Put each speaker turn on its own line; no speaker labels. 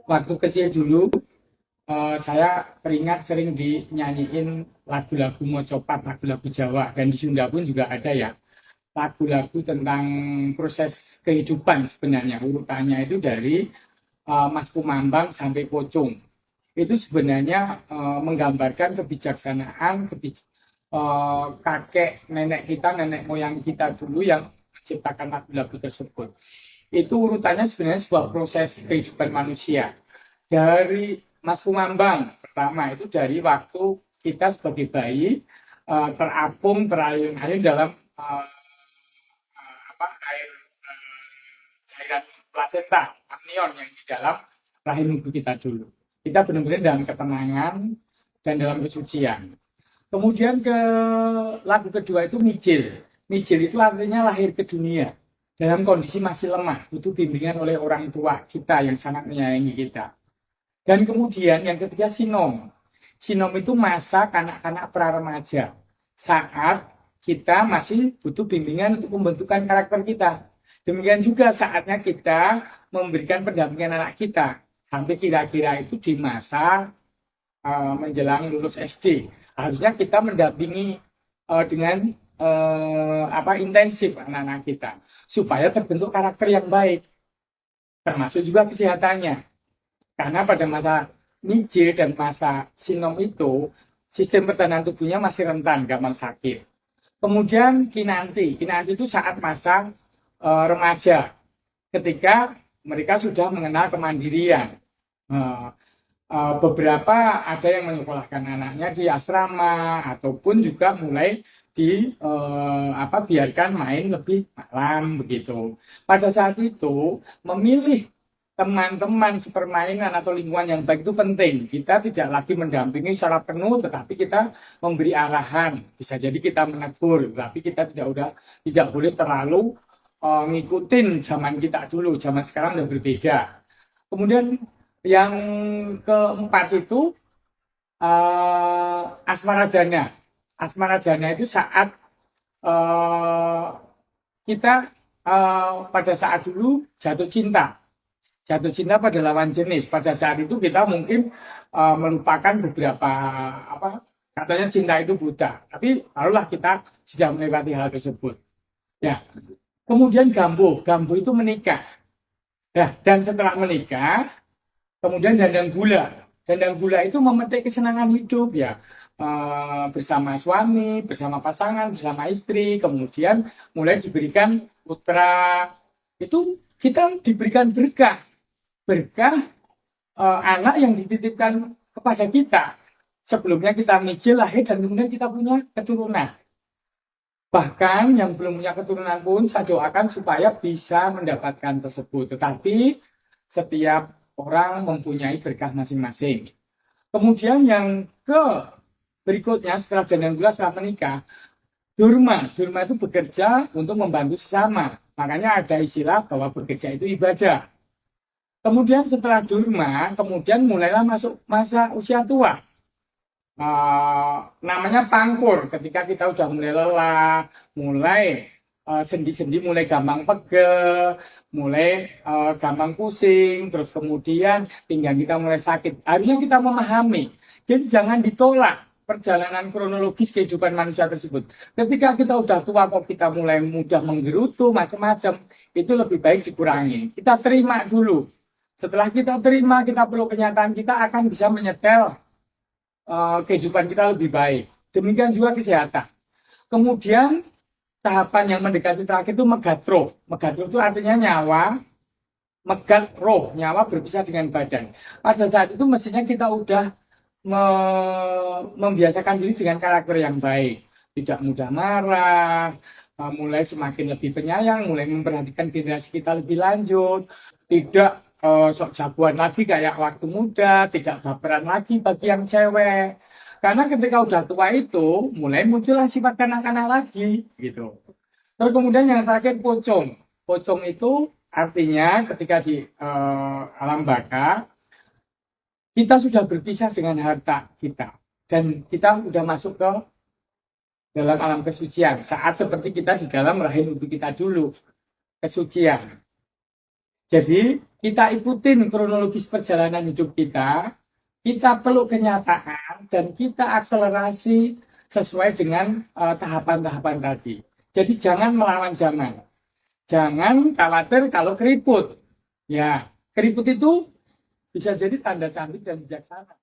Waktu kecil dulu, saya teringat sering dinyanyiin lagu-lagu Mojopat, lagu-lagu Jawa, dan di Sunda pun juga ada ya, lagu-lagu tentang proses kehidupan sebenarnya. Urutannya itu dari Mas Kumambang sampai Pocong. Itu sebenarnya menggambarkan kebijaksanaan kakek nenek kita, nenek moyang kita dulu yang menciptakan lagu-lagu tersebut. Itu urutannya sebenarnya sebuah proses kehidupan manusia. Dari Mas Kumambang, pertama itu dari waktu kita sebagai bayi terapung, terayun-ayun dalam air cairan plasenta, amnion yang di dalam rahim ibu kita dulu. Kita benar-benar dalam ketenangan dan dalam kesucian. Kemudian ke lagu kedua itu mijil. Mijil itu artinya lahir ke dunia dalam kondisi masih lemah, butuh bimbingan oleh orang tua kita yang sangat menyayangi kita. Dan kemudian yang ketiga sinom. Sinom itu masa kanak-kanak pra-remaja. Saat kita masih butuh bimbingan untuk pembentukan karakter kita. Demikian juga saatnya kita memberikan pendampingan anak kita. Sampai kira-kira itu di masa menjelang lulus SD. Harusnya kita mendampingi dengan intensif anak-anak kita. Supaya terbentuk karakter yang baik. Termasuk juga kesehatannya. Karena pada masa mijil dan masa sinom itu, sistem pertahanan tubuhnya masih rentan, gampang sakit. Kemudian kinanti. Kinanti itu saat masa remaja, ketika mereka sudah mengenal kemandirian. Beberapa ada yang menyekolahkan anaknya di asrama, ataupun juga mulai biarkan main lebih malam begitu. Pada saat itu memilih teman-teman sepermainan atau lingkungan yang baik itu penting. Kita tidak lagi mendampingi secara penuh, tetapi kita memberi arahan. Bisa jadi kita menegur, tapi kita tidak boleh terlalu ngikutin zaman kita dulu. Zaman sekarang udah berbeda. Kemudian yang keempat itu asmaradana. Asmaradana itu saat kita pada saat dulu jatuh cinta pada lawan jenis. Pada saat itu kita mungkin melupakan beberapa katanya cinta itu buta, tapi barulah kita sudah melewati hal tersebut. Ya, kemudian gambo itu menikah. Ya, dan setelah menikah, kemudian dandang gula itu memetik kesenangan hidup ya. Bersama suami, bersama pasangan, bersama istri, kemudian mulai diberikan putra, itu kita diberikan berkah anak yang dititipkan kepada kita. Sebelumnya kita mijil lahir dan kemudian kita punya keturunan. Bahkan yang belum punya keturunan pun saya doakan supaya bisa mendapatkan tersebut. Tetapi setiap orang mempunyai berkah masing-masing. Kemudian yang berikutnya setelah janda gula setelah menikah, Durma itu bekerja untuk membantu sesama. Makanya ada istilah bahwa bekerja itu ibadah. Kemudian setelah Durma, kemudian mulailah masuk masa usia tua. Namanya pangkur, ketika kita udah mulai lelah, mulai sendi-sendi mulai gampang pegel, mulai gampang pusing, terus kemudian pinggang kita mulai sakit. Harusnya kita memahami. Jadi jangan ditolak perjalanan kronologis kehidupan manusia tersebut. Ketika kita udah tua kok kita mulai mudah menggerutu macam-macam, itu lebih baik dikurangi. Kita terima dulu. Setelah kita terima, kita perlu kenyataan, kita akan bisa menyetel kehidupan kita lebih baik. Demikian juga kesehatan. Kemudian tahapan yang mendekati terakhir itu megatro. Megatro itu artinya nyawa, megat roh, nyawa berpisah dengan badan. Pada saat itu mestinya kita udah membiasakan diri dengan karakter yang baik, tidak mudah marah, mulai semakin lebih penyayang, mulai memperhatikan generasi kita lebih lanjut, tidak sok jagoan lagi kayak waktu muda, tidak baperan lagi bagi yang cewek. Karena ketika udah tua itu mulai muncullah sifat kanak-kanak lagi gitu. Terus kemudian yang terakhir pocong. Pocong itu artinya ketika di alam baka kita sudah berpisah dengan harta kita dan kita sudah masuk ke dalam alam kesucian. Saat seperti kita di dalam rahim ibu kita dulu, kesucian. Jadi kita ikutin kronologis perjalanan hidup kita peluk kenyataan dan kita akselerasi sesuai dengan tahapan-tahapan tadi. Jadi jangan melawan zaman. Jangan khawatir kalau keriput. Ya, keriput itu bisa jadi tanda cantik dan bijaksana.